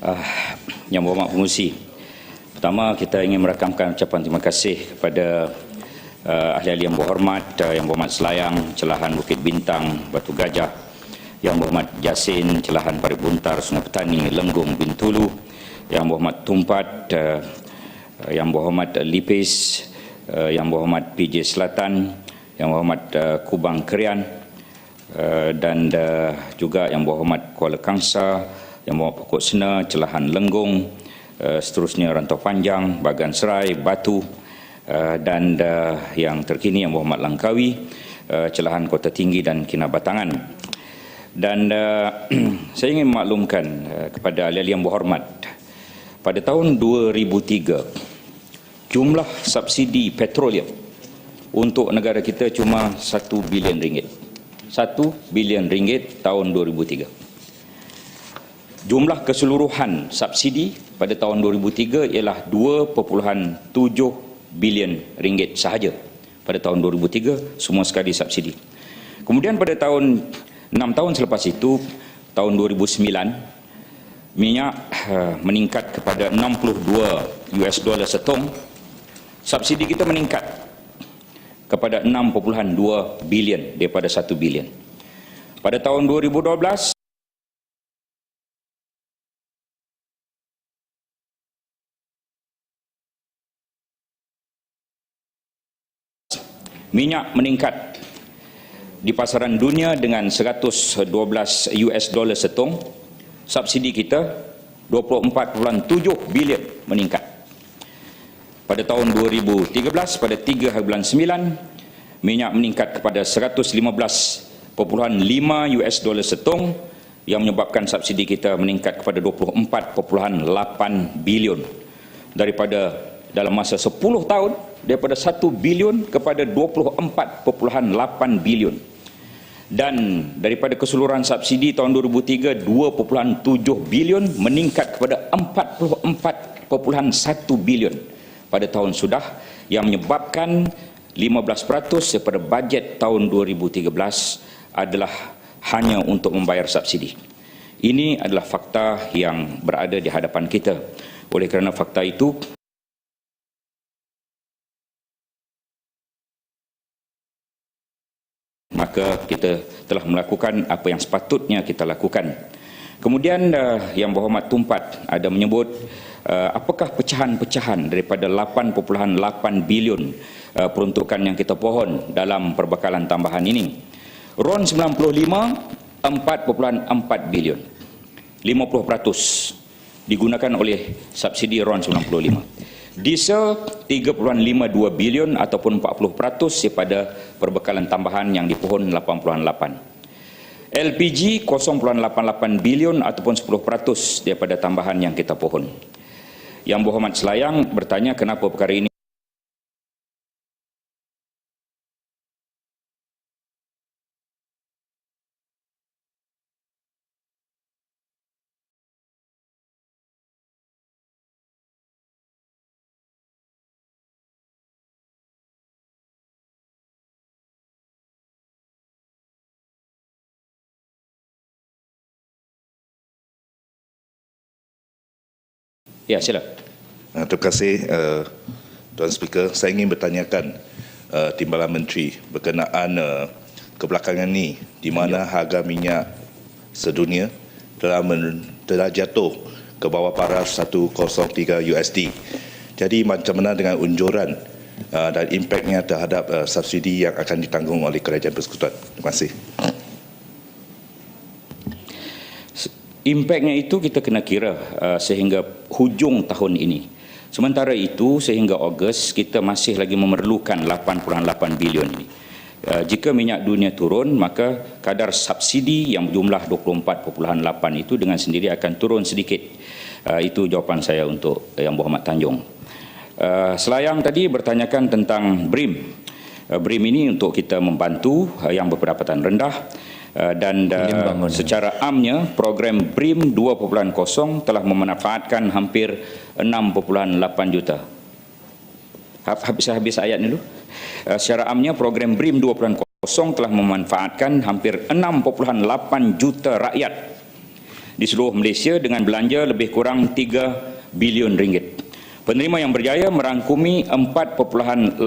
uh, Yang Berhormat Pengerusi, pertama kita ingin merakamkan ucapan terima kasih kepada ahli-ahli yang berhormat, Yang Berhormat Selayang, Celahan Bukit Bintang, Batu Gajah, Yang Berhormat Jasin, Celahan Parit Buntar, Sungai Petani, Lenggong, Bintulu, Yang Berhormat Tumpat, Yang Berhormat Lipis, Yang Berhormat PJ Selatan, Yang Berhormat Kubang Krian, dan juga Yang Berhormat Kuala Kangsar, Yang Berhormat Pokok Sena, Celahan Lenggong, seterusnya Rantau Panjang, Bagan Serai, Batu, dan yang terkini Yang Berhormat Langkawi, Celahan Kota Tinggi dan Kinabatangan. Dan saya ingin memaklumkan kepada ahli-ahli yang berhormat, pada tahun 2003 jumlah subsidi petroleum untuk negara kita cuma 1 bilion ringgit. 1 bilion ringgit tahun 2003. Jumlah keseluruhan subsidi pada tahun 2003 ialah 2.7 bilion ringgit sahaja. Pada tahun 2003 semua sekali subsidi. Kemudian pada tahun 6 tahun selepas itu, tahun 2009, minyak meningkat kepada 62 US dollar setong. Subsidi kita meningkat kepada 6.2 bilion daripada 1 bilion. Pada tahun 2012, minyak meningkat di pasaran dunia dengan 112 US dollar setong. Subsidi kita 24.7 bilion meningkat. Pada tahun 2013, pada 3 bulan 9, minyak meningkat kepada 115.5 US dollar setong, yang menyebabkan subsidi kita meningkat kepada 24.8 bilion. Daripada dalam masa 10 tahun, daripada 1 bilion kepada 24.8 bilion. Dan daripada keseluruhan subsidi tahun 2003, 2.7 bilion meningkat kepada 44.1 bilion pada tahun sudah, yang menyebabkan 15% daripada bajet tahun 2013 adalah hanya untuk membayar subsidi. Ini adalah fakta yang berada di hadapan kita. Oleh kerana fakta itu, maka kita telah melakukan apa yang sepatutnya kita lakukan. Kemudian Yang Berhormat Tumpat ada menyebut apakah pecahan-pecahan daripada 8.8 bilion peruntukan yang kita pohon dalam perbekalan tambahan ini. RON 95, 4.4 bilion. 50% digunakan oleh subsidi RON 95. Diesel 3.52 bilion ataupun 40% daripada perbekalan tambahan yang dipohon 88. LPG 0.88 bilion ataupun 10% daripada tambahan yang kita pohon. Yang Berhormat Selayang bertanya kenapa perkara ini ya, sila. Terima kasih Tuan Speaker. Saya ingin bertanyakan Timbalan Menteri berkenaan kebelakangan ini di mana harga minyak sedunia telah jatuh ke bawah paras 103 USD. Jadi macam mana dengan unjuran dan impaknya terhadap subsidi yang akan ditanggung oleh Kerajaan Persekutuan? Terima kasih. Impaknya itu kita kena kira sehingga hujung tahun ini. Sementara itu sehingga Ogos kita masih lagi memerlukan 8.8 bilion ini. Jika minyak dunia turun, maka kadar subsidi yang berjumlah 24.8 itu dengan sendiri akan turun sedikit. Itu jawapan saya untuk Yang Berhormat Tanjung. Selayang tadi bertanyakan tentang BRIM. BRIM ini untuk kita membantu yang berpendapatan rendah. Dan secara amnya program BRIM 2.0 telah memanfaatkan hampir 6.8 juta. Habis ayat ni dulu. Secara amnya program BRIM 2.0 telah memanfaatkan hampir 6.8 juta rakyat di seluruh Malaysia dengan belanja lebih kurang 3 bilion ringgit. Penerima yang berjaya merangkumi 4.8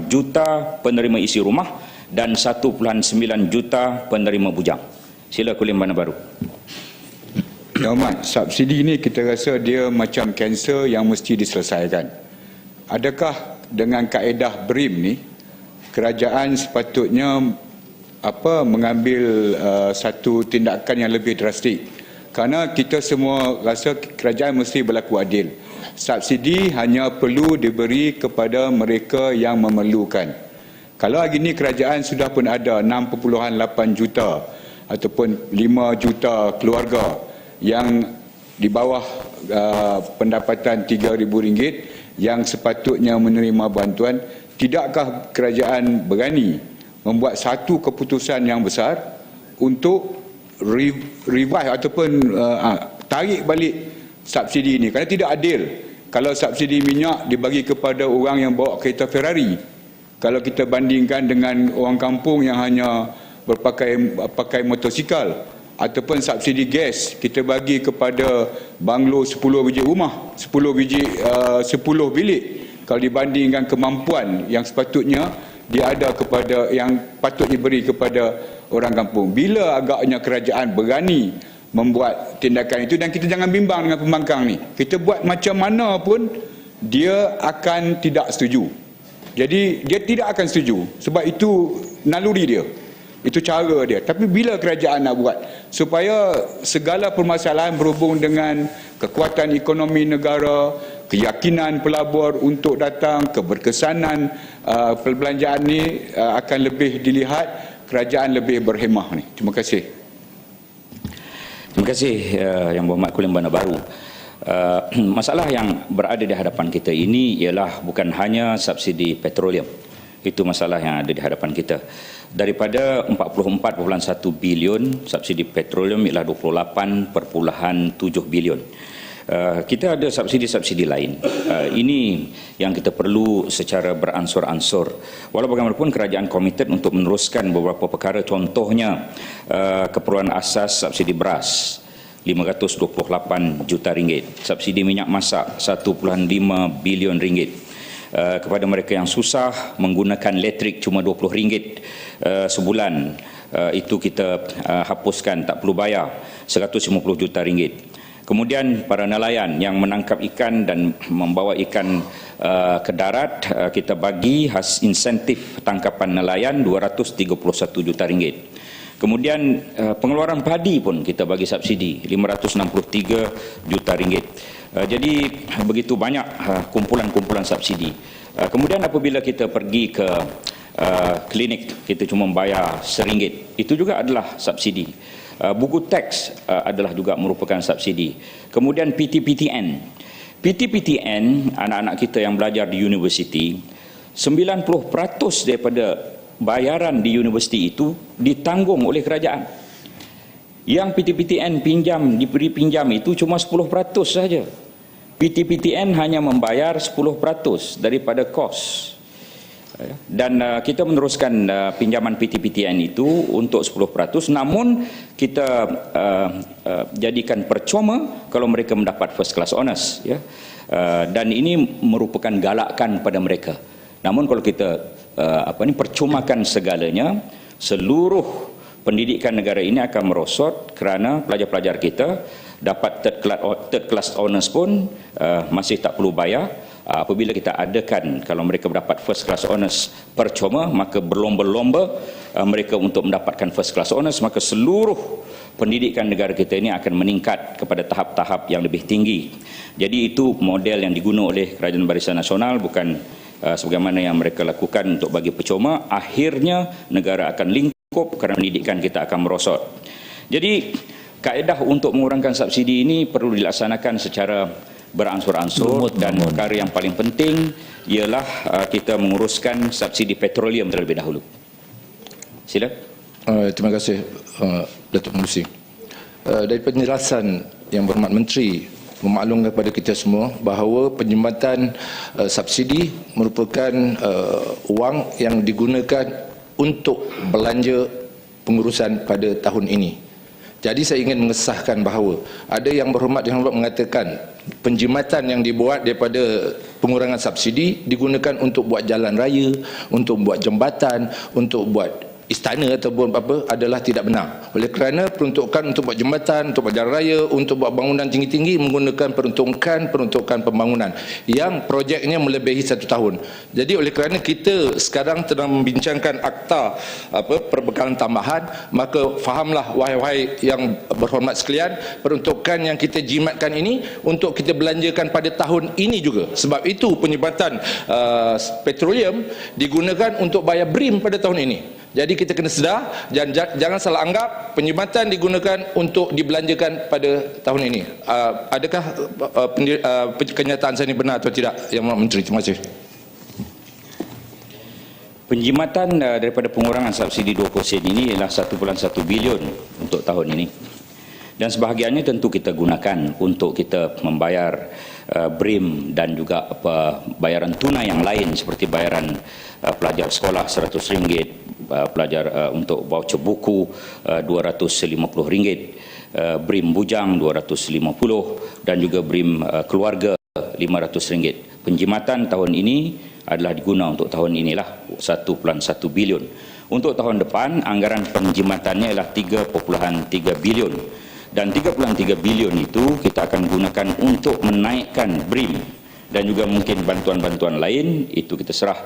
juta penerima isi rumah dan 1.9 juta penerima bujang. Sila Kulim Bandar Baru. Yang Amat, subsidi ni kita rasa dia macam kanser yang mesti diselesaikan. Adakah dengan kaedah BRIM ni, kerajaan sepatutnya mengambil satu tindakan yang lebih drastik? Kerana kita semua rasa kerajaan mesti berlaku adil. Subsidi hanya perlu diberi kepada mereka yang memerlukan. Kalau hari ini kerajaan sudah pun ada 6.8 juta ataupun 5 juta keluarga yang di bawah pendapatan RM3,000 yang sepatutnya menerima bantuan, tidakkah kerajaan berani membuat satu keputusan yang besar untuk revive ataupun tarik balik subsidi ini? Kerana tidak adil kalau subsidi minyak dibagi kepada orang yang bawa kereta Ferrari, kalau kita bandingkan dengan orang kampung yang hanya pakai motosikal. Ataupun subsidi gas kita bagi kepada banglo 10 biji rumah, 10 bilik, kalau dibandingkan kemampuan yang sepatutnya dia ada kepada, yang patut diberi kepada orang kampung. Bila agaknya kerajaan berani membuat tindakan itu? Dan kita jangan bimbang dengan pembangkang ni. Kita buat macam mana pun dia akan tidak setuju. Jadi dia tidak akan setuju sebab itu naluri dia. Itu cara dia. Tapi bila kerajaan nak buat supaya segala permasalahan berhubung dengan kekuatan ekonomi negara, keyakinan pelabur untuk datang, keberkesanan perbelanjaan ni akan lebih dilihat, kerajaan lebih berhemah ni. Terima kasih. Terima kasih Yang Berhormat Kulim Bandar Baru. Masalah yang berada di hadapan kita ini ialah bukan hanya subsidi petroleum. Itu masalah yang ada di hadapan kita. Daripada 44.1 bilion subsidi petroleum ialah 28.7 bilion. Kita ada subsidi-subsidi lain. Ini yang kita perlu secara beransur-ansur. Walau bagaimanapun kerajaan komited untuk meneruskan beberapa perkara, contohnya keperluan asas subsidi beras 528 juta ringgit, subsidi minyak masak 1.5 bilion ringgit. Kepada mereka yang susah menggunakan elektrik cuma RM20 sebulan, itu kita hapuskan, tak perlu bayar, 150 juta ringgit. Kemudian para nelayan yang menangkap ikan dan membawa ikan ke darat, kita bagi insentif tangkapan nelayan 231 juta ringgit. Kemudian pengeluaran padi pun kita bagi subsidi 563 juta ringgit. Jadi begitu banyak kumpulan-kumpulan subsidi. Kemudian apabila kita pergi ke klinik, kita cuma bayar RM1, itu juga adalah subsidi. Buku teks adalah juga merupakan subsidi. Kemudian PTPTN, anak-anak kita yang belajar di universiti, 90% daripada bayaran di universiti itu ditanggung oleh kerajaan. Yang PTPTN diberi pinjam itu cuma 10% saja. PTPTN hanya membayar 10% daripada kos. Dan kita meneruskan pinjaman PTPTN itu untuk 10%, namun kita jadikan percuma kalau mereka mendapat first class honours, ya. Dan ini merupakan galakan pada mereka. Namun kalau kita percumakan segalanya, seluruh pendidikan negara ini akan merosot kerana pelajar-pelajar kita dapat third class honours pun masih tak perlu bayar. Apabila kita adakan, kalau mereka mendapat first class honours percuma, maka berlomba-lomba mereka untuk mendapatkan first class honours, maka seluruh pendidikan negara kita ini akan meningkat kepada tahap-tahap yang lebih tinggi. Jadi itu model yang digunakan oleh Kerajaan Barisan Nasional, bukan sebagaimana yang mereka lakukan untuk bagi percuma. Akhirnya negara akan lingkup kerana pendidikan kita akan merosot. Jadi kaedah untuk mengurangkan subsidi ini perlu dilaksanakan secara beransur-ansur, dan perkara yang paling penting ialah kita menguruskan subsidi petroleum terlebih dahulu. Sila. Terima kasih Datuk Pengerusi. Dari penjelasan Yang Berhormat Menteri memaklumkan kepada kita semua bahawa penjimatan subsidi merupakan wang yang digunakan untuk belanja pengurusan pada tahun ini. Jadi saya ingin mengesahkan bahawa ada yang berhormat yang mengatakan penjimatan yang dibuat daripada pengurangan subsidi digunakan untuk buat jalan raya, untuk buat jambatan, untuk buat istana ataupun apa adalah tidak benar. Oleh kerana peruntukan untuk buat jambatan, untuk buat jalan raya, untuk buat bangunan tinggi-tinggi menggunakan peruntukan pembangunan yang projeknya melebihi 1 tahun. Jadi oleh kerana kita sekarang tengah membincangkan akta perbekalan tambahan, maka fahamlah wahai yang berhormat sekalian, peruntukan yang kita jimatkan ini untuk kita belanjakan pada tahun ini juga. Sebab itu penyebatan petroleum digunakan untuk bayar BRIM pada tahun ini. Jadi kita kena sedar dan jangan salah anggap penyimatan digunakan untuk dibelanjakan pada tahun ini. Adakah kenyataan saya ini benar atau tidak, Yang Berhormat Menteri? Terima kasih. Penjimatan daripada pengurangan subsidi 20% ini ialah 1.1 bilion untuk tahun ini. Dan sebahagiannya tentu kita gunakan untuk kita membayar BRIM dan juga bayaran tunai yang lain seperti bayaran pelajar sekolah RM100, pelajar untuk voucher buku RM250, BRIM bujang RM250 dan juga BRIM keluarga RM500. Penjimatan tahun ini adalah diguna untuk tahun inilah 1.1 bilion. Untuk tahun depan anggaran penjimatannya ialah 3.3 bilion. Dan 3.3 bilion itu kita akan gunakan untuk menaikkan BRIM dan juga mungkin bantuan-bantuan lain. Itu kita serah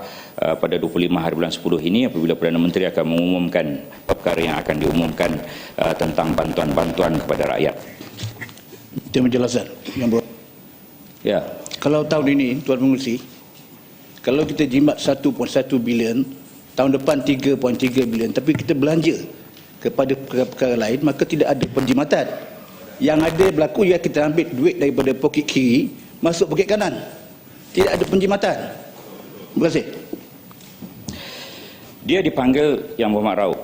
pada 25 hari bulan 10 ini apabila Perdana Menteri akan mengumumkan perkara yang akan diumumkan tentang bantuan-bantuan kepada rakyat. Itu penjelasan yang Ya. Kalau tahun ini Tuan Pengerusi, kalau kita jimat 1.1 bilion, tahun depan 3.3 bilion, tapi kita belanja kepada perkara lain, maka tidak ada penjimatan. Yang ada berlaku ialah kita ambil duit daripada poket kiri masuk poket kanan. Tidak ada penjimatan. Terima kasih. Dia dipanggil, Yang Berhormat Raub,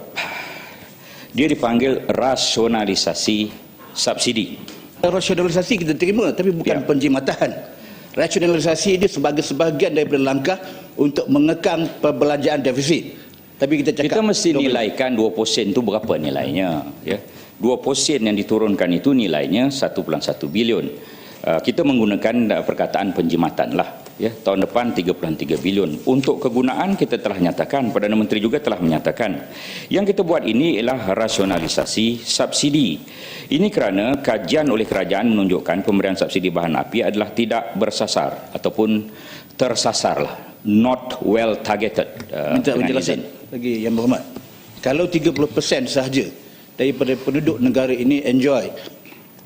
dia dipanggil rasionalisasi subsidi. Rasionalisasi kita terima, tapi bukan penjimatan. Rasionalisasi ini sebagai sebahagian daripada langkah untuk mengekang perbelanjaan defisit. Tapi kita cakap kita mesti nilaikan 2% itu berapa nilainya, ya. 2% yang diturunkan itu nilainya 1.1 bilion. Kita menggunakan perkataan penjimatan lah, ya. Tahun depan 3.3 bilion. Untuk kegunaan kita telah nyatakan, Perdana Menteri juga telah menyatakan. Yang kita buat ini ialah rasionalisasi subsidi. Ini kerana kajian oleh kerajaan menunjukkan pemberian subsidi bahan api adalah tidak bersasar ataupun tersasar lah. Not well targeted. Minta penjelasan lagi Yang Berhormat. Kalau 30% sahaja daripada penduduk negara ini enjoy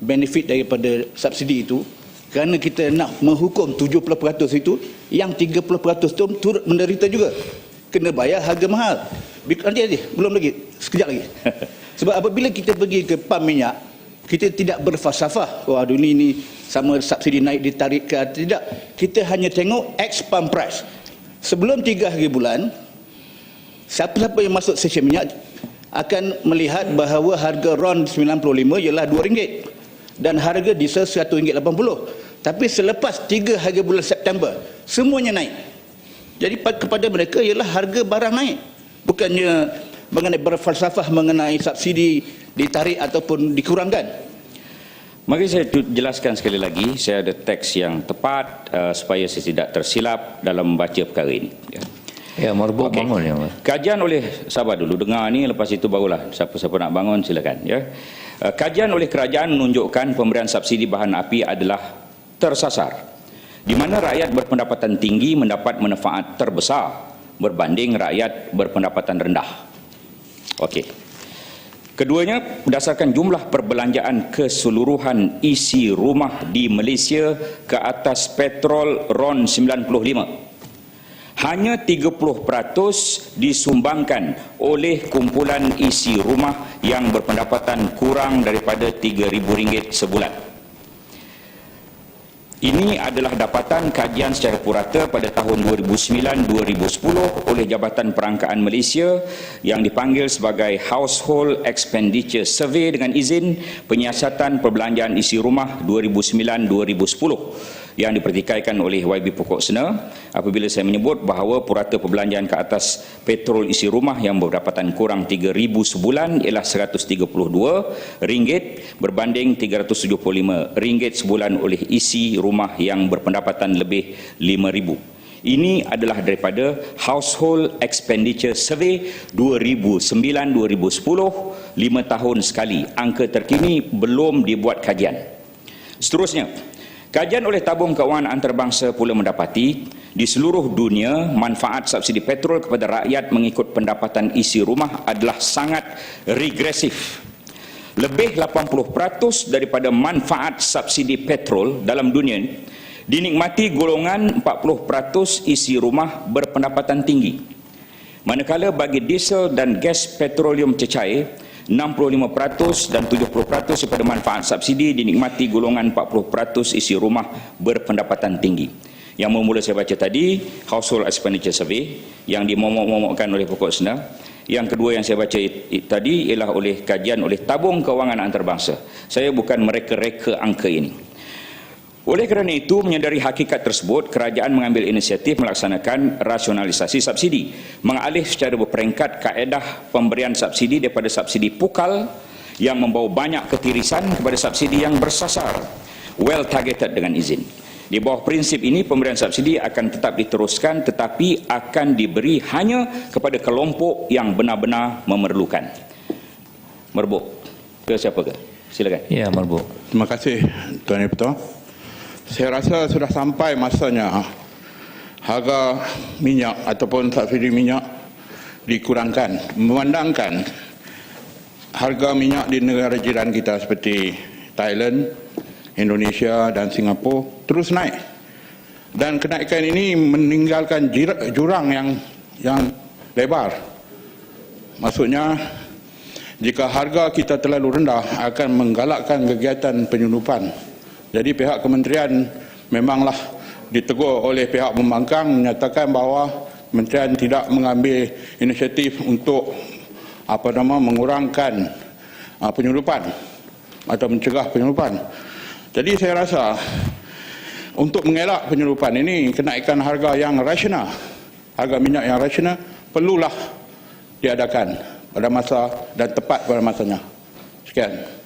benefit daripada subsidi itu, kerana kita nak menghukum 70% itu, yang 30% itu turut menderita juga. Kena bayar harga mahal. Nanti belum lagi, sekejap lagi. Sebab apabila kita pergi ke pam minyak, kita tidak berfalsafah, wah dunia ini sama subsidi naik ditarik ke atau tidak. Kita hanya tengok ex pump price. Sebelum 3 hari bulan, siapa-siapa yang masuk stesen minyak akan melihat bahawa harga RON 95 ialah RM2 dan harga diesel RM1.80. Tapi selepas 3 hari bulan September, semuanya naik. Jadi kepada mereka ialah harga barang naik. Bukannya mengenai berfalsafah mengenai subsidi ditarik ataupun dikurangkan. Mari saya jelaskan sekali lagi, saya ada teks yang tepat supaya saya tidak tersilap dalam membaca perkara ini. Ya, marbuk bangun ya. Kajian oleh, sabar dulu, dengar ni, lepas itu barulah siapa-siapa nak bangun silakan. Ya. Kajian oleh kerajaan menunjukkan pemberian subsidi bahan api adalah tersasar, di mana rakyat berpendapatan tinggi mendapat manfaat terbesar berbanding rakyat berpendapatan rendah. Okey. Keduanya berdasarkan jumlah perbelanjaan keseluruhan isi rumah di Malaysia ke atas petrol RON 95. Hanya 30% disumbangkan oleh kumpulan isi rumah yang berpendapatan kurang daripada RM3,000 sebulan. Ini adalah dapatan kajian secara purata pada tahun 2009-2010 oleh Jabatan Perangkaan Malaysia yang dipanggil sebagai Household Expenditure Survey dengan izin penyiasatan perbelanjaan isi rumah 2009-2010 yang dipertikaikan oleh YB Pokok Sena apabila saya menyebut bahawa purata perbelanjaan ke atas petrol isi rumah yang berdapatan kurang 3,000 sebulan ialah RM132 berbanding RM375 sebulan oleh isi rumah yang berpendapatan lebih RM5,000. Ini adalah daripada Household Expenditure Survey 2009-2010, 5 tahun sekali. Angka terkini belum dibuat kajian. Seterusnya, kajian oleh Tabung Kewangan Antarabangsa pula mendapati di seluruh dunia manfaat subsidi petrol kepada rakyat mengikut pendapatan isi rumah adalah sangat regresif. Lebih 80% daripada manfaat subsidi petrol dalam dunia dinikmati golongan 40% isi rumah berpendapatan tinggi. Manakala bagi diesel dan gas petroleum cecair 65% dan 70% daripada manfaat subsidi dinikmati golongan 40% isi rumah berpendapatan tinggi. Yang mula saya baca tadi, Household Expenditure Survey yang dimomok-momokkan oleh Pokok Sena. Yang kedua yang saya baca tadi ialah oleh kajian oleh Tabung Kewangan Antarabangsa. Saya bukan mereka-reka angka ini. Oleh kerana itu, menyedari hakikat tersebut, kerajaan mengambil inisiatif melaksanakan rasionalisasi subsidi, mengalih secara berperingkat kaedah pemberian subsidi daripada subsidi pukal yang membawa banyak ketirisan kepada subsidi yang bersasar, well targeted dengan izin. Di bawah prinsip ini, pemberian subsidi akan tetap diteruskan tetapi akan diberi hanya kepada kelompok yang benar-benar memerlukan. Merbuk ke siapa ke? Silakan. Ya, Merbuk. Terima kasih Tuan Ketua. Saya rasa sudah sampai masanya harga minyak ataupun subsidi minyak dikurangkan. Memandangkan harga minyak di negara jiran kita seperti Thailand, Indonesia dan Singapura terus naik. Dan kenaikan ini meninggalkan jurang yang lebar. Maksudnya, jika harga kita terlalu rendah akan menggalakkan kegiatan penyelundupan. Jadi pihak kementerian memanglah ditegur oleh pihak pembangkang menyatakan bahawa kementerian tidak mengambil inisiatif untuk mengurangkan penyelundupan atau mencegah penyelundupan. Jadi saya rasa untuk mengelak penyelundupan ini, kenaikan harga yang rasional, harga minyak yang rasional perlulah diadakan pada masa dan tepat pada masanya. Sekian.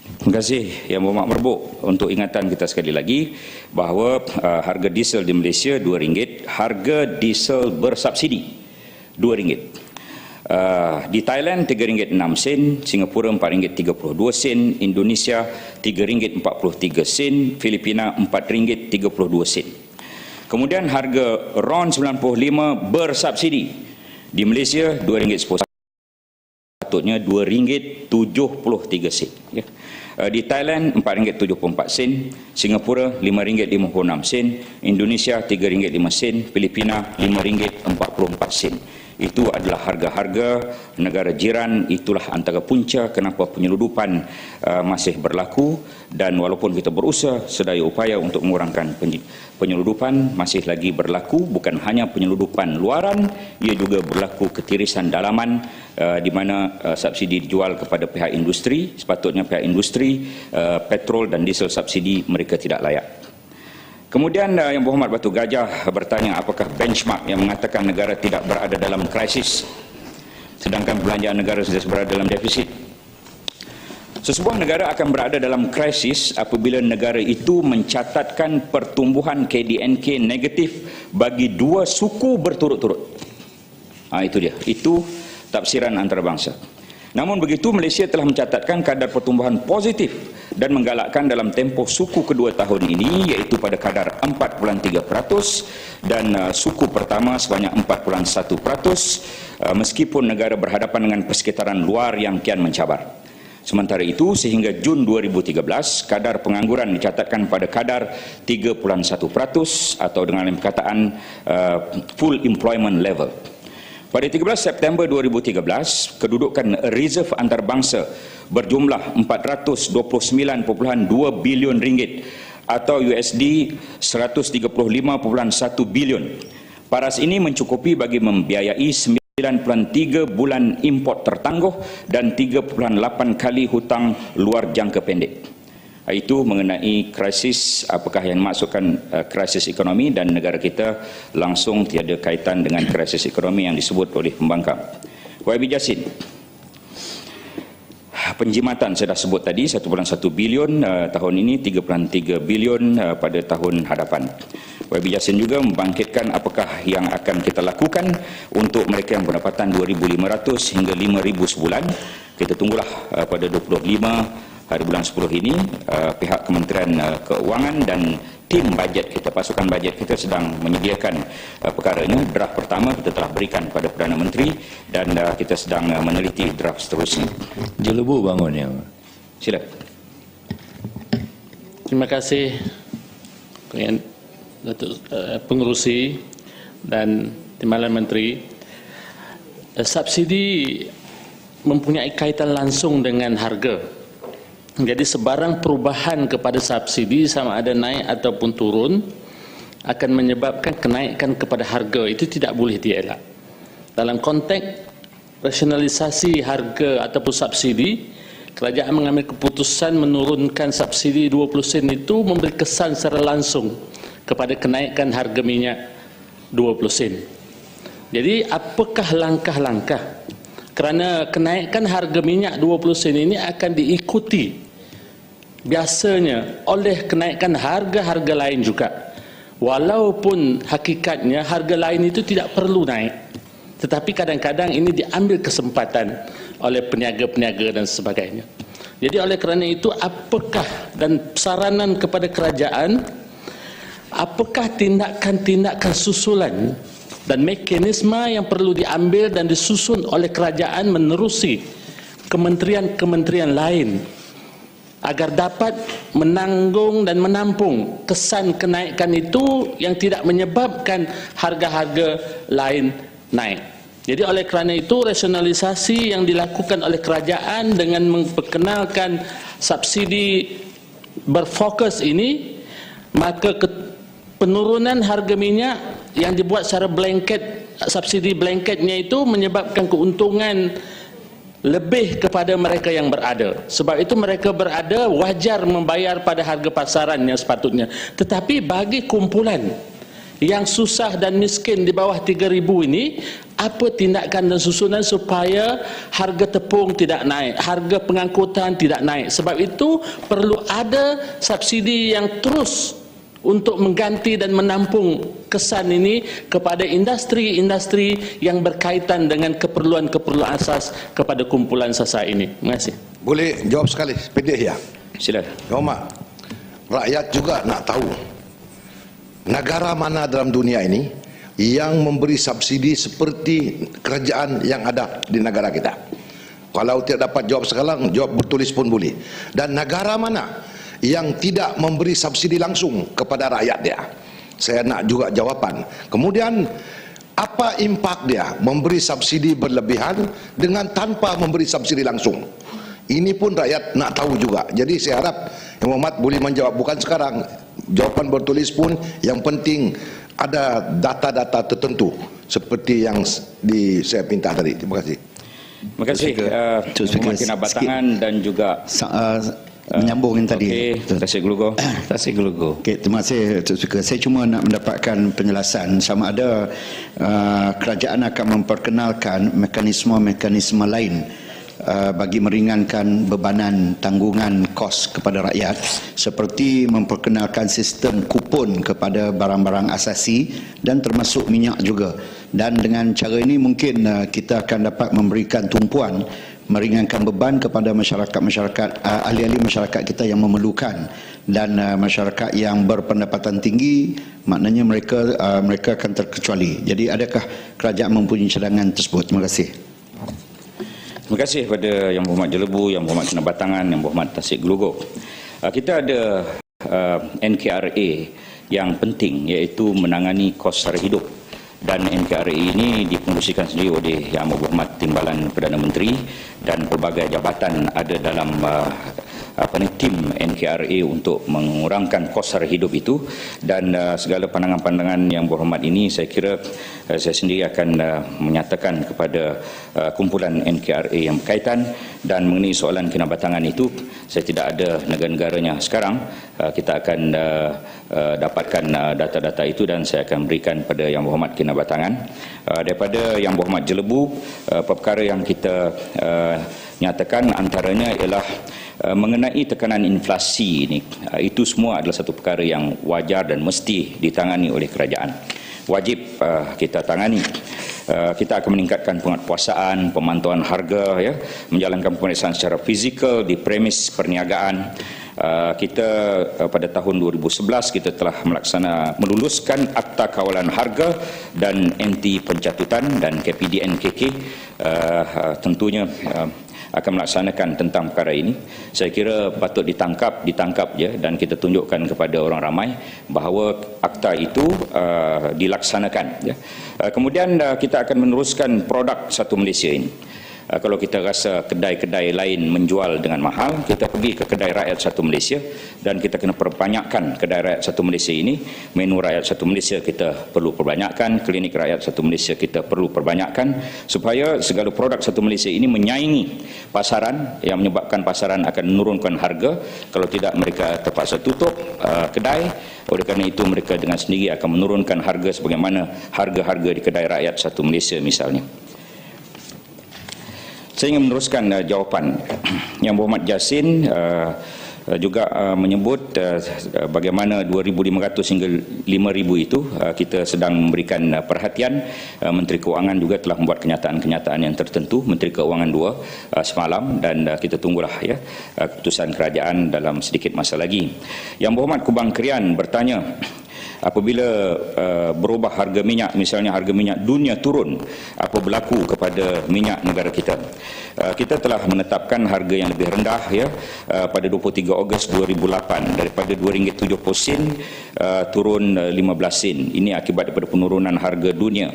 Terima kasih Yang Berhormat Merbuk. Untuk ingatan kita sekali lagi bahawa harga diesel di Malaysia RM2, harga diesel bersubsidi RM2. Di Thailand RM3.06, Singapura RM4.32, Indonesia RM3.43, Filipina RM4.32. Kemudian harga RON 95 bersubsidi di Malaysia RM2.10, patutnya RM2.73. Ya. Di Thailand RM4.74, Singapura RM5.56, Indonesia RM3.05, Filipina RM5.44. Itu adalah harga-harga negara jiran. Itulah antara punca kenapa penyeludupan masih berlaku, dan walaupun kita berusaha sedaya upaya untuk mengurangkan penyeludupan, masih lagi berlaku. Bukan hanya penyeludupan luaran, ia juga berlaku ketirisan dalaman di mana subsidi dijual kepada pihak industri. Sepatutnya pihak industri petrol dan diesel subsidi mereka tidak layak. Kemudian Yang Berhormat Batu Gajah bertanya apakah benchmark yang mengatakan negara tidak berada dalam krisis sedangkan belanjaan negara sudah berada dalam defisit. Sesebuah negara akan berada dalam krisis apabila negara itu mencatatkan pertumbuhan KDNK negatif bagi 2 suku berturut-turut. Itu dia. Itu tafsiran antarabangsa. Namun begitu, Malaysia telah mencatatkan kadar pertumbuhan positif dan menggalakkan dalam tempoh suku kedua tahun ini, iaitu pada kadar 4.3% dan suku pertama sebanyak 4.1%, meskipun negara berhadapan dengan persekitaran luar yang kian mencabar. Sementara itu, sehingga Jun 2013, kadar pengangguran dicatatkan pada kadar 3.1% atau dengan perkataan full employment level. Pada 13 September 2013, kedudukan reserve antarabangsa berjumlah RM429.2 bilion atau USD 135.1 bilion. Paras ini mencukupi bagi membiayai 9.3 bulan import tertangguh dan 3.8 kali hutang luar jangka pendek. Itu mengenai krisis, apakah yang dimaksudkan krisis ekonomi, dan negara kita langsung tiada kaitan dengan krisis ekonomi yang disebut oleh pembangkang. YB Jasin, penjimatan saya dah sebut tadi 1.1 bilion tahun ini, 3.3 bilion pada tahun hadapan. YB Jasin juga membangkitkan apakah yang akan kita lakukan untuk mereka yang pendapatan 2,500 hingga 5,000 sebulan. Kita tunggulah pada 25 hari bulan 10 ini, pihak Kementerian Keuangan dan tim bajet kita, pasukan bajet kita sedang menyediakan perkaranya. Draft pertama kita telah berikan kepada Perdana Menteri dan kita sedang meneliti draft seterusnya. Jelebu bangun ya. Sila. Terima kasih Datuk Pengerusi dan Timbalan Menteri. Subsidi mempunyai kaitan langsung dengan harga. Jadi sebarang perubahan kepada subsidi, sama ada naik ataupun turun, akan menyebabkan kenaikan kepada harga. Itu tidak boleh dielak. Dalam konteks rasionalisasi harga ataupun subsidi, kerajaan mengambil keputusan menurunkan subsidi 20 sen itu memberi kesan secara langsung kepada kenaikan harga minyak 20 sen. Jadi apakah langkah-langkah? Kerana kenaikan harga minyak 20 sen ini akan diikuti biasanya oleh kenaikan harga-harga lain juga. Walaupun hakikatnya harga lain itu tidak perlu naik, tetapi kadang-kadang ini diambil kesempatan oleh peniaga-peniaga dan sebagainya. Jadi oleh kerana itu, apakah dan saranan kepada kerajaan, apakah tindakan-tindakan susulan dan mekanisme yang perlu diambil dan disusun oleh kerajaan menerusi kementerian-kementerian lain agar dapat menanggung dan menampung kesan kenaikan itu yang tidak menyebabkan harga-harga lain naik. Jadi oleh kerana itu, rasionalisasi yang dilakukan oleh kerajaan dengan memperkenalkan subsidi berfokus ini, maka penurunan harga minyak yang dibuat secara blanket, subsidi blanketnya itu menyebabkan keuntungan lebih kepada mereka yang berada. Sebab itu mereka berada wajar membayar pada harga pasaran yang sepatutnya. Tetapi bagi kumpulan yang susah dan miskin di bawah 3,000 ini, apa tindakan dan susunan supaya harga tepung tidak naik, harga pengangkutan tidak naik? Sebab itu perlu ada subsidi yang terus untuk mengganti dan menampung kesan ini kepada industri-industri yang berkaitan dengan keperluan-keperluan asas kepada kumpulan sasa ini. Terima kasih. Boleh jawab sekali, pendek ya? Sila. Rahmat, rakyat juga nak tahu negara mana dalam dunia ini yang memberi subsidi seperti kerajaan yang ada di negara kita. Kalau tidak dapat jawab sekarang, jawab bertulis pun boleh. Dan negara mana yang tidak memberi subsidi langsung kepada rakyat dia? Saya nak juga jawapan. Kemudian apa impak dia memberi subsidi berlebihan dengan tanpa memberi subsidi langsung? Ini pun rakyat nak tahu juga. Jadi saya harap Yang Berhormat boleh menjawab, bukan sekarang, jawapan bertulis pun. Yang penting ada data-data tertentu seperti yang saya minta tadi. Terima kasih. Terima kasih Berhormat Kinabatangan dan juga menyambung yang tadi. Okey, Tasik Gelugo. Tasik Gelugo. Okey, terima kasih Datuk Speaker. Saya cuma nak mendapatkan penjelasan sama ada kerajaan akan memperkenalkan mekanisme-mekanisme lain bagi meringankan bebanan tanggungan kos kepada rakyat, seperti memperkenalkan sistem kupon kepada barang-barang asasi dan termasuk minyak juga. Dan dengan cara ini mungkin kita akan dapat memberikan tumpuan, meringankan beban kepada masyarakat-masyarakat, ahli-ahli masyarakat kita yang memerlukan, dan masyarakat yang berpendapatan tinggi, maknanya mereka akan terkecuali. Jadi adakah kerajaan mempunyai cadangan tersebut? Terima kasih. Terima kasih kepada Yang Berhormat Jelebu, Yang Berhormat Kinabatangan, Yang Berhormat Tasik Gelugo. Kita ada NKRA yang penting, iaitu menangani kos sara hidup. Dan NKRA ini dipengerusikan sendiri oleh Yang Berhormat Timbalan Perdana Menteri, dan pelbagai jabatan ada dalam tim NKRA untuk mengurangkan kos sara hidup itu, dan segala pandangan-pandangan yang berhormat ini saya kira saya sendiri akan menyatakan kepada kumpulan NKRA yang berkaitan. Dan mengenai soalan kinabatangan itu, saya tidak ada negara-negaranya sekarang. Kita akan dapatkan data-data itu dan saya akan berikan pada Yang Berhormat Kinabatangan. Daripada Yang Berhormat Jelebu, perkara yang kita nyatakan antaranya ialah mengenai tekanan inflasi ini. Itu semua adalah satu perkara yang wajar dan mesti ditangani oleh kerajaan. Wajib kita tangani. Kita akan meningkatkan penguatkuasaan, pemantauan harga, ya, menjalankan pemeriksaan secara fizikal di premis perniagaan. Kita pada tahun 2011 kita telah meluluskan Akta Kawalan Harga dan Anti Pencatutan, dan KPDNKK tentunya akan melaksanakan tentang perkara ini. Saya kira patut ditangkap je, dan kita tunjukkan kepada orang ramai bahawa akta itu dilaksanakan, ya. Kemudian kita akan meneruskan produk Satu Malaysia ini. Kalau kita rasa kedai-kedai lain menjual dengan mahal, kita pergi ke kedai rakyat Satu Malaysia, dan kita kena perbanyakkan kedai rakyat Satu Malaysia ini. Menu rakyat Satu Malaysia kita perlu perbanyakkan, klinik rakyat Satu Malaysia kita perlu perbanyakkan, supaya segala produk Satu Malaysia ini menyaingi pasaran, yang menyebabkan pasaran akan menurunkan harga. Kalau tidak, mereka terpaksa tutup kedai. Oleh kerana itu, mereka dengan sendiri akan menurunkan harga sebagaimana harga-harga di kedai rakyat Satu Malaysia misalnya. Saya ingin meneruskan jawapan. Yang Berhormat Jasin juga menyebut bagaimana 2,500 hingga 5,000 itu kita sedang memberikan perhatian. Menteri Keuangan juga telah membuat kenyataan-kenyataan yang tertentu, Menteri Keuangan 2 semalam, dan kita tunggulah, ya, keputusan kerajaan dalam sedikit masa lagi. Yang Berhormat Kubang Krian bertanya, apabila berubah harga minyak, misalnya harga minyak dunia turun, apa berlaku kepada minyak negara kita? Kita telah menetapkan harga yang lebih rendah, ya, pada 23 Ogos 2008 daripada RM2.70 turun 15 sen. Ini akibat daripada penurunan harga dunia,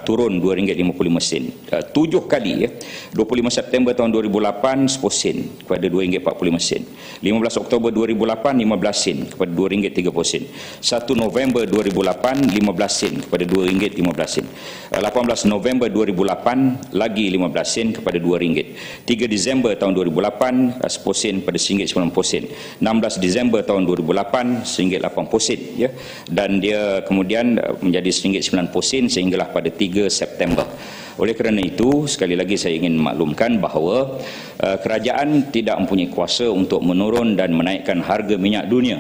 turun RM2.55. 7 kali, ya. 25 September tahun 2008 10 sen kepada RM2.45. 15 Oktober 2008 15 sen kepada RM2.30. 1 November 2008 15 sen kepada RM2.15. 18 November 2008 lagi 15 sen kepada RM2. 3 Disember tahun 2008 10 sen pada RM1.90. 16 Disember tahun 2008 RM1.80, ya. Dan dia kemudian menjadi RM1.90 sehinggalah pada 3 September. Oleh kerana itu, sekali lagi saya ingin maklumkan bahawa kerajaan tidak mempunyai kuasa untuk menurun dan menaikkan harga minyak dunia.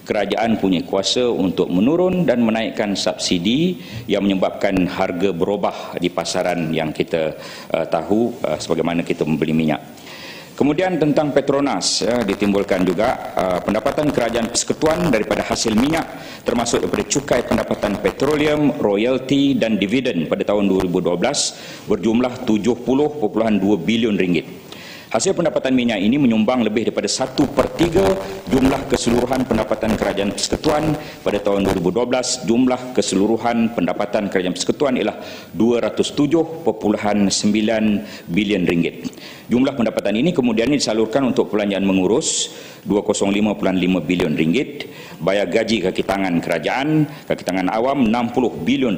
Kerajaan punya kuasa untuk menurun dan menaikkan subsidi yang menyebabkan harga berubah di pasaran yang kita tahu sebagaimana kita membeli minyak. Kemudian tentang Petronas, ditimbulkan juga pendapatan kerajaan persekutuan daripada hasil minyak, termasuk daripada cukai pendapatan petroleum, royalti dan dividen pada tahun 2012 berjumlah RM70.2 bilion. Hasil pendapatan minyak ini menyumbang lebih daripada 1/3 jumlah keseluruhan pendapatan kerajaan persekutuan pada tahun 2012. Jumlah keseluruhan pendapatan kerajaan persekutuan ialah RM207.9 bilion. Jumlah pendapatan ini kemudian disalurkan untuk perbelanjaan mengurus RM205.5 bilion, bayar gaji kaki tangan kerajaan, kaki tangan awam RM60 bilion,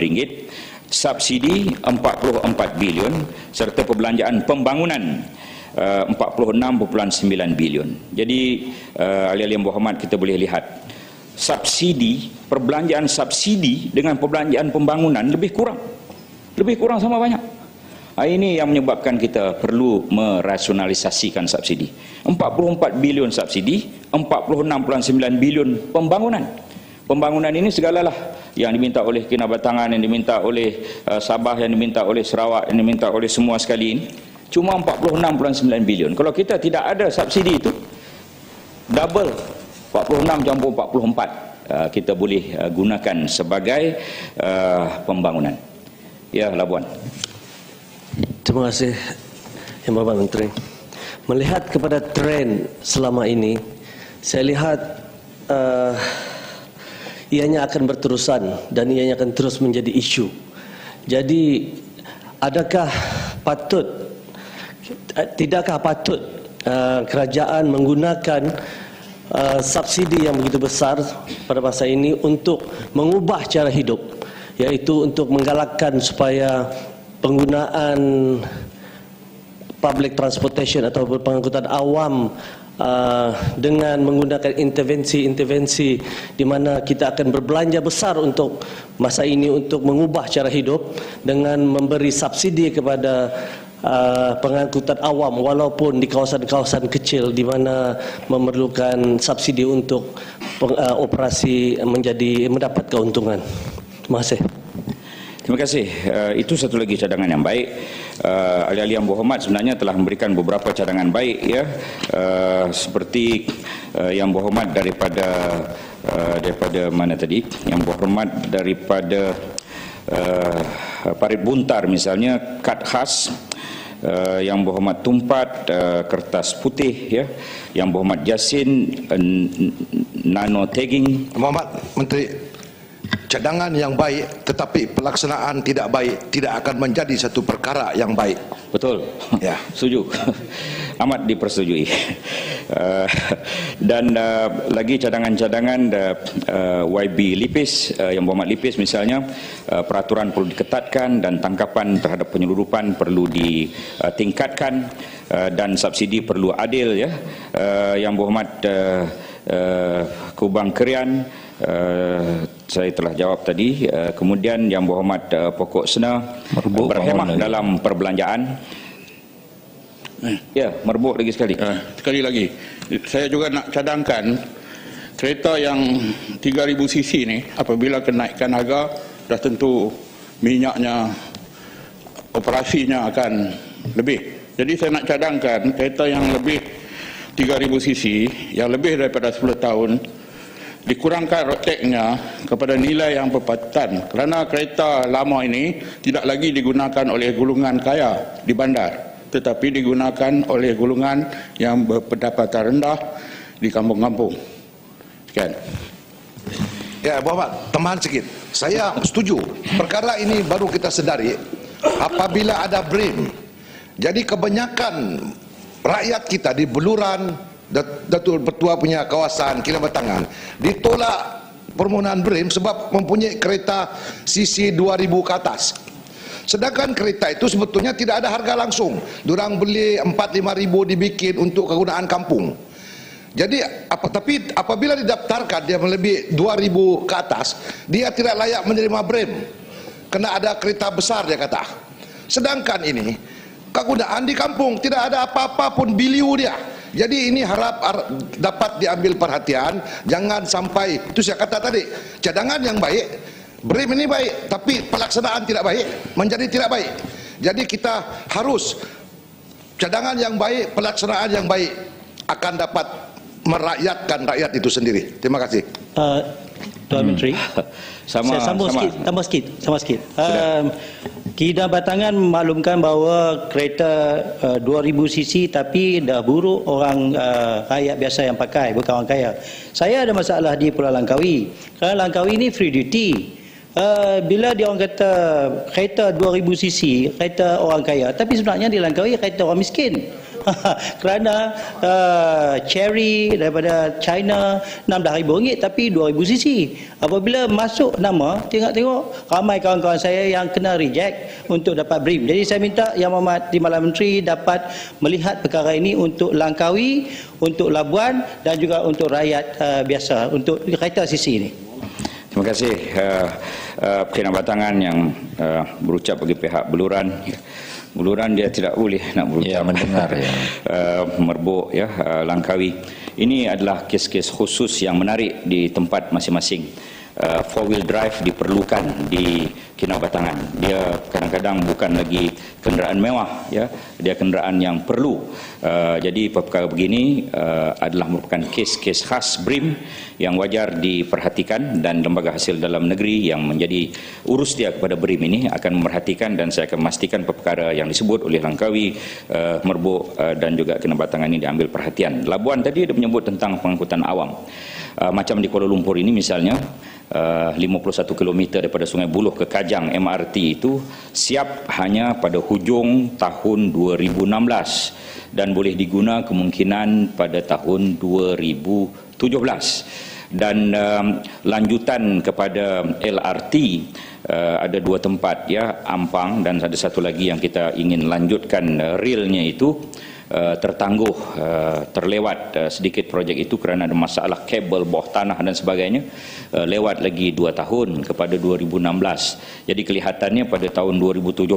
subsidi RM44 bilion, serta perbelanjaan pembangunan RM46.9 bilion. Jadi ahli-ahli yang berhormat, kita boleh lihat subsidi, perbelanjaan subsidi dengan perbelanjaan pembangunan lebih kurang sama banyak. Ini yang menyebabkan kita perlu merasionalisasikan subsidi. 44 bilion subsidi, 46.9 bilion pembangunan. Pembangunan ini segalalah yang diminta oleh Kinabatangan, yang diminta oleh Sabah, yang diminta oleh Sarawak, yang diminta oleh semua sekali ini. Cuma 46.9 bilion. Kalau kita tidak ada subsidi itu, double, 46 campur 44, kita boleh gunakan sebagai pembangunan. Ya, Labuan. Terima kasih Yang Berhormat Menteri. Melihat kepada trend selama ini, saya lihat ianya akan berterusan dan ianya akan terus menjadi isu. Jadi, tidakkah patut kerajaan menggunakan subsidi yang begitu besar pada masa ini untuk mengubah cara hidup, iaitu untuk menggalakkan supaya penggunaan public transportation atau pengangkutan awam dengan menggunakan intervensi-intervensi di mana kita akan berbelanja besar untuk masa ini untuk mengubah cara hidup dengan memberi subsidi kepada pengangkutan awam walaupun di kawasan-kawasan kecil di mana memerlukan subsidi untuk operasi mendapat keuntungan. Terima kasih. Terima kasih. Itu satu lagi cadangan yang baik. Ahli-ahli yang berhormat sebenarnya telah memberikan beberapa cadangan baik, ya, seperti yang berhormat daripada mana tadi? Yang berhormat daripada Parit Buntar misalnya, kad khas. Yang berhormat Tumpat, kertas putih, ya. Yang berhormat Jasin, nano tagging. Muhammad Menteri, cadangan yang baik tetapi pelaksanaan tidak baik tidak akan menjadi satu perkara yang baik. Betul. Ya. Setuju. Amat dipersetujui. Dan lagi cadangan-cadangan YB Lipis, yang berhormat Lipis misalnya, peraturan perlu diketatkan dan tangkapan terhadap penyeludupan perlu ditingkatkan, dan subsidi perlu adil, ya. Yang berhormat Kubang Kerian, saya telah jawab tadi. Kemudian yang berhormat Pokok Sena, berhemah dalam perbelanjaan. Ya, merbuk lagi sekali. Sekali lagi, saya juga nak cadangkan kereta yang 3000 cc ni, apabila kenaikan harga, dah tentu minyaknya, operasinya akan lebih. Jadi saya nak cadangkan kereta yang lebih 3000 cc, yang lebih daripada 10 tahun, dikurangkan road tax-nya kepada nilai yang berpatutan, kerana kereta lama ini tidak lagi digunakan oleh golongan kaya di bandar, tetapi digunakan oleh golongan yang berpendapatan rendah di kampung-kampung. Sekian. Ya, Muhammad, tambahan sikit. Saya setuju. Perkara ini baru kita sedari apabila ada BRIM. Jadi kebanyakan rakyat kita di Beluran, Datuk Pertua punya kawasan Kinabatangan, ditolak permohonan BRIM sebab mempunyai kereta cc 2000 ke atas. Sedangkan kereta itu sebetulnya tidak ada harga langsung. Diorang beli 4-5 ribu dibikin untuk kegunaan kampung. Jadi tapi apabila didaftarkan dia melebihi 2000 ke atas, dia tidak layak menerima BRIM. Kena ada kereta besar, dia kata. Sedangkan ini kegunaan di kampung, tidak ada apa-apa pun biliu dia. Jadi ini harap dapat diambil perhatian, jangan sampai, itu saya kata tadi, cadangan yang baik, BRIM ini baik, tapi pelaksanaan tidak baik, menjadi tidak baik. Jadi kita harus cadangan yang baik, pelaksanaan yang baik akan dapat merakyatkan rakyat itu sendiri. Terima kasih. Tuan Menteri, saya sambung sikit, tambah sikit. Kinabatangan memaklumkan bahawa kereta 2000 cc tapi dah buruk orang rakyat biasa yang pakai, bukan orang kaya. Saya ada masalah di Pulau Langkawi. Kerana Langkawi ni free duty. Bila dia orang kata kereta 2000 cc, kereta orang kaya, tapi sebenarnya di Langkawi kereta orang miskin. Kerana cherry daripada China RM16,000 tapi 2000 cc. Apabila masuk nama, tengok ramai kawan-kawan saya yang kena reject untuk dapat BRIM. Jadi saya minta Yang Berhormat Timbalan Menteri dapat melihat perkara ini untuk Langkawi, untuk Labuan dan juga untuk rakyat biasa, untuk kereta cc ini. Terima kasih Kinabatangan yang berucap bagi pihak Beluran. Beluran dia tidak boleh nak berucap, ya, mendengar, ya. Merbuk, ya, Langkawi. Ini adalah kes-kes khusus yang menarik di tempat masing-masing. Four wheel drive diperlukan di Kinabatangan. Dia kadang-kadang bukan lagi kenderaan mewah, ya, dia kenderaan yang perlu. Jadi perkara begini adalah merupakan kes-kes khas BRIM yang wajar diperhatikan, dan lembaga hasil dalam negeri yang menjadi urus dia kepada BRIM ini akan memerhatikan, dan saya akan memastikan perkara yang disebut oleh Langkawi, Merbuk dan juga Kinabatangan ini diambil perhatian. Labuan tadi dia menyebut tentang pengangkutan awam. Macam di Kuala Lumpur ini misalnya, 51 km daripada Sungai Buloh ke Kajang MRT itu siap hanya pada hujung tahun 2016 dan boleh diguna kemungkinan pada tahun 2017. Dan lanjutan kepada LRT ada 2 tempat ya, Ampang, dan ada satu lagi yang kita ingin lanjutkan relnya itu tertangguh, terlewat sedikit projek itu kerana ada masalah kabel bawah tanah dan sebagainya. Lewat lagi 2 tahun kepada 2016. Jadi kelihatannya pada tahun 2017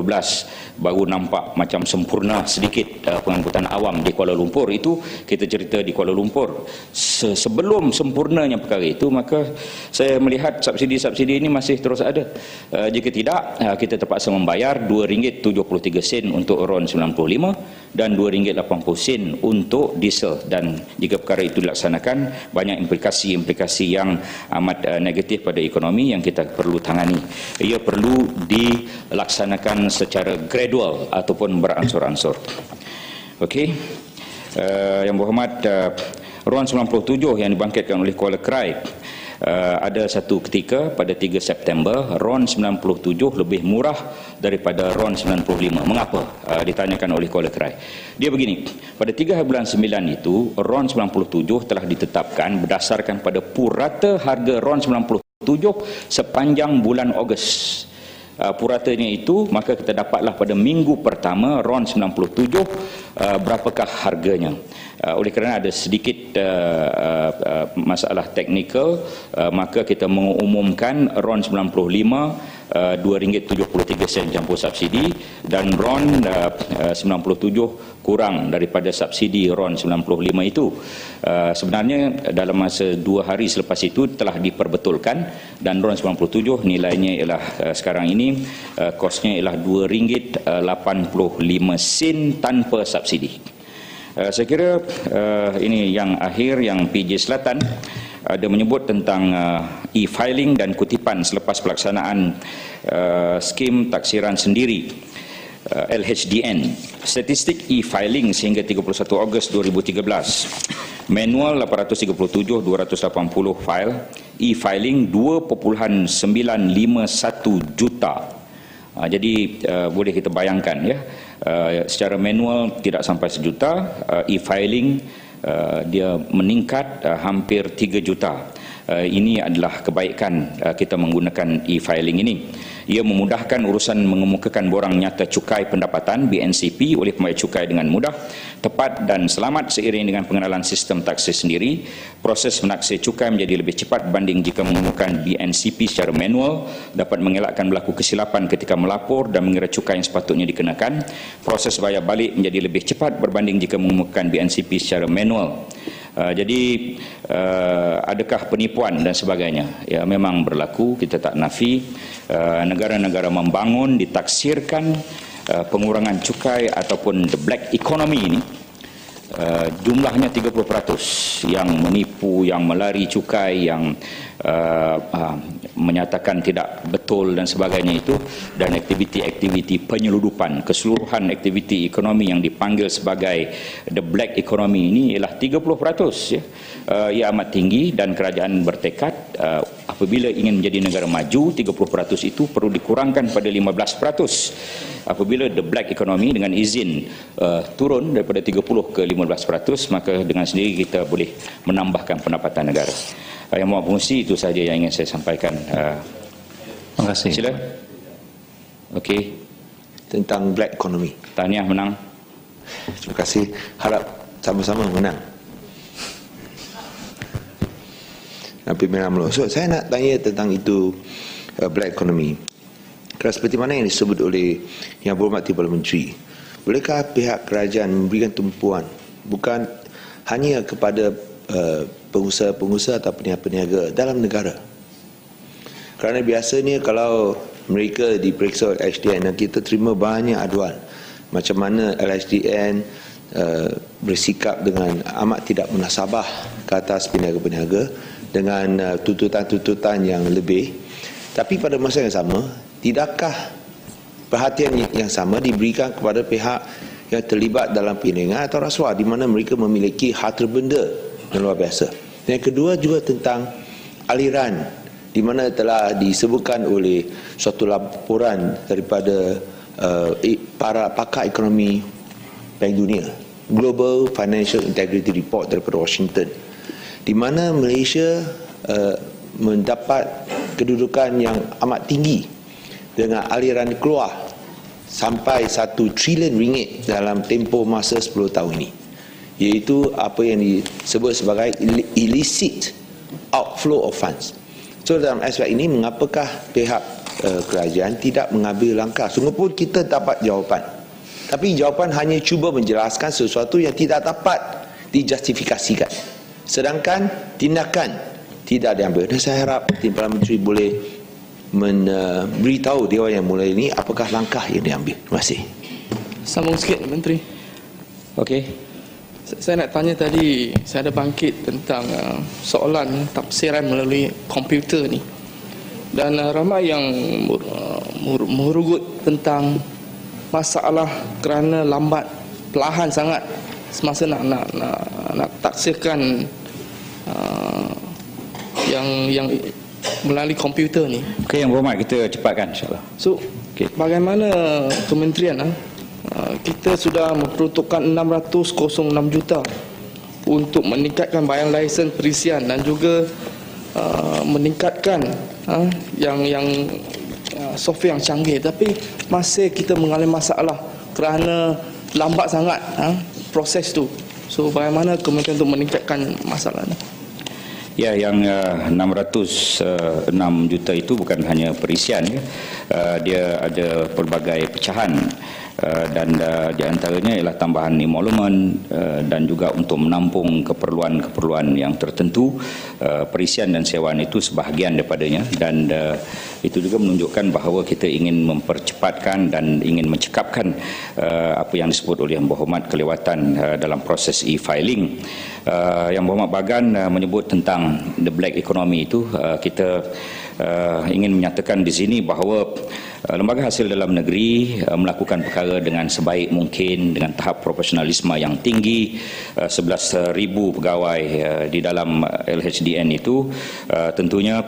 baru nampak macam sempurna sedikit pengangkutan awam di Kuala Lumpur. Itu kita cerita di Kuala Lumpur. Sebelum sempurnanya perkara itu, maka saya melihat subsidi-subsidi ini masih terus ada. Jika tidak, kita terpaksa membayar RM2.73 untuk RON 95 dan RM2.80 untuk diesel. Dan jika perkara itu dilaksanakan, banyak implikasi-implikasi yang amat negatif pada ekonomi yang kita perlu tangani. Ia perlu dilaksanakan secara gradual ataupun beransur-ansur. Okey. Yang berhormat, RON 97 yang dibangkitkan oleh Kuala Krai, ada satu ketika pada 3 September RON 97 lebih murah daripada RON 95. Mengapa? Ditanyakan oleh Kuala Krai. Dia begini, pada 3 bulan 9 itu RON 97 telah ditetapkan berdasarkan pada purata harga RON 97 sepanjang bulan Ogos. Puratanya itu, maka kita dapatlah pada minggu pertama RON 97 berapakah harganya. Oleh kerana ada sedikit masalah teknikal, maka kita mengumumkan RON 95 RM2.73 campur subsidi, dan RON 97 kurang daripada subsidi RON 95 itu. Sebenarnya dalam masa 2 hari selepas itu telah diperbetulkan, dan RON 97 nilainya ialah sekarang ini kosnya ialah RM2.85 tanpa subsidi. Saya kira ini yang akhir yang PJ Selatan ada menyebut tentang e-filing dan kutipan selepas pelaksanaan skim taksiran sendiri LHDN. Statistik e-filing sehingga 31 Ogos 2013. Manual 837,280 file, e-filing 2.951 juta. Jadi boleh kita bayangkan ya, secara manual tidak sampai 1 juta, e-filing dia meningkat hampir 3 juta. Ini adalah kebaikan kita menggunakan e-filing ini. Ia memudahkan urusan mengemukakan borang nyata cukai pendapatan BNCP oleh pembayar cukai dengan mudah, tepat dan selamat seiring dengan pengenalan sistem taksir sendiri. Proses menaksir cukai menjadi lebih cepat berbanding jika mengemukakan BNCP secara manual, dapat mengelakkan berlaku kesilapan ketika melapor dan mengira cukai yang sepatutnya dikenakan. Proses bayar balik menjadi lebih cepat berbanding jika mengemukakan BNCP secara manual. Jadi adakah penipuan dan sebagainya? Ya, memang berlaku, kita tak nafi. Negara-negara membangun ditaksirkan pengurangan cukai ataupun the black economy ini, jumlahnya 30% yang menipu, yang melari cukai, yang menyatakan tidak betul dan sebagainya itu, dan aktiviti-aktiviti penyeludupan, keseluruhan aktiviti ekonomi yang dipanggil sebagai the black economy ini ialah 30%, ya. Ia amat tinggi, dan kerajaan bertekad apabila ingin menjadi negara maju, 30% itu perlu dikurangkan pada 15%. Apabila the black economy dengan izin turun daripada 30 ke 15%, maka dengan sendiri kita boleh menambahkan pendapatan negara. Yang Mohon Pengerusi, itu sahaja yang ingin saya sampaikan. Terima kasih. Sila. Okey. Tentang black economy. Tahniah menang. Terima kasih. Harap sama-sama menang. Nampi menang mula. So, saya nak tanya tentang itu black economy. Kerana seperti mana yang disebut oleh Yang Berhormat Perdana Menteri, bolehkah pihak kerajaan memberikan tumpuan bukan hanya kepada pengusaha-pengusaha atau peniaga-peniaga dalam negara? Kerana biasanya kalau mereka diperiksa oleh LHDN, dan kita terima banyak aduan macam mana LHDN bersikap dengan amat tidak munasabah ke atas peniaga-peniaga dengan tuntutan-tuntutan yang lebih. Tapi pada masa yang sama, tidakkah perhatian yang sama diberikan kepada pihak yang terlibat dalam perniagaan atau rasuah, di mana mereka memiliki harta benda yang luar biasa? Dan yang kedua juga tentang aliran, di mana telah disebutkan oleh suatu laporan daripada para pakar ekonomi Bank Dunia, Global Financial Integrity Report daripada Washington, di mana Malaysia mendapat kedudukan yang amat tinggi dengan aliran keluar sampai 1 trilion ringgit dalam tempoh masa 10 tahun ini, iaitu apa yang disebut sebagai illicit outflow of funds. So dalam aspek ini, mengapakah pihak kerajaan tidak mengambil langkah? Sungguh pun kita dapat jawapan, tapi jawapan hanya cuba menjelaskan sesuatu yang tidak dapat dijustifikasikan, sedangkan tindakan tidak diambil. Dan saya harap Timbalan Menteri boleh memberitahu Dewan Yang Mulia ini apakah langkah yang diambil. Terima kasih. Sambung sikit Menteri. Okey. Saya nak tanya tadi, saya ada bangkit tentang soalan tafsiran melalui komputer ni. Dan ramai yang merugut tentang masalah kerana lambat, perlahan sangat semasa nak tafsirkan yang melalui komputer ni. Okey, Yang Berhormat, kita cepatkan insya-Allah. So, bagaimana kementerian kita sudah memperuntukkan 606 juta untuk meningkatkan bayaran lesen perisian dan juga meningkatkan yang software yang canggih, tapi masih kita mengalami masalah kerana lambat sangat proses tu. So bagaimana kementerian untuk meningkatkan masalah ni? Ya, yang 606 juta itu bukan hanya perisian, dia ada pelbagai pecahan, dan di antaranya ialah tambahan emolumen dan juga untuk menampung keperluan-keperluan yang tertentu. Perisian dan sewaan itu sebahagian daripadanya, dan itu juga menunjukkan bahawa kita ingin mempercepatkan dan ingin mencekapkan apa yang disebut oleh Yang Berhormat kelewatan dalam proses e-filing. Yang Berhormat Bagan menyebut tentang the black economy itu. Kita ingin menyatakan di sini bahawa lembaga hasil dalam negeri melakukan perkara dengan sebaik mungkin dengan tahap profesionalisme yang tinggi. 11,000 pegawai di dalam LHDN itu tentunya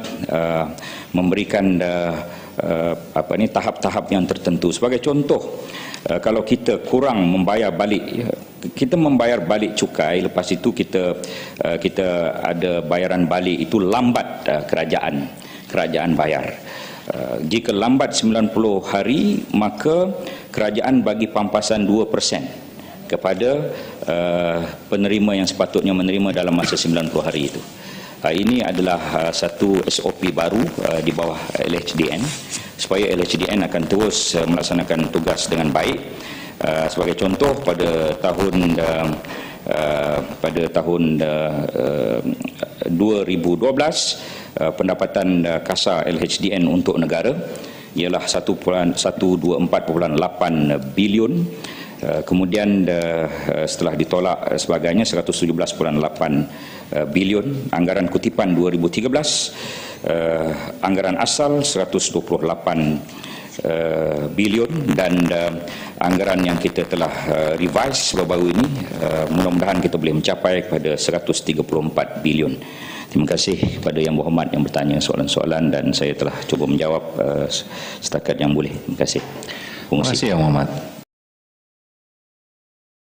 memberikan tahap-tahap yang tertentu. Sebagai contoh, kalau kita kurang membayar balik, kita membayar balik cukai, lepas itu kita ada bayaran balik, itu lambat kerajaan bayar. Jika lambat 90 hari, maka kerajaan bagi pampasan 2% kepada penerima yang sepatutnya menerima dalam masa 90 hari itu. Ini adalah satu SOP baru di bawah LHDN, supaya LHDN akan terus melaksanakan tugas dengan baik. Sebagai contoh, pada tahun 2012, pendapatan kasar LHDN untuk negara ialah 124.8 bilion. Kemudian setelah ditolak sebagainya 117.8 bilion. Anggaran kutipan 2013, anggaran asal 128 bilion, dan anggaran yang kita telah revise baru-baru ini mudah-mudahan kita boleh mencapai kepada 134 bilion. Terima kasih kepada Yang Berhormat yang bertanya soalan-soalan, dan saya telah cuba menjawab setakat yang boleh. Terima kasih. Terima kasih Yang Berhormat.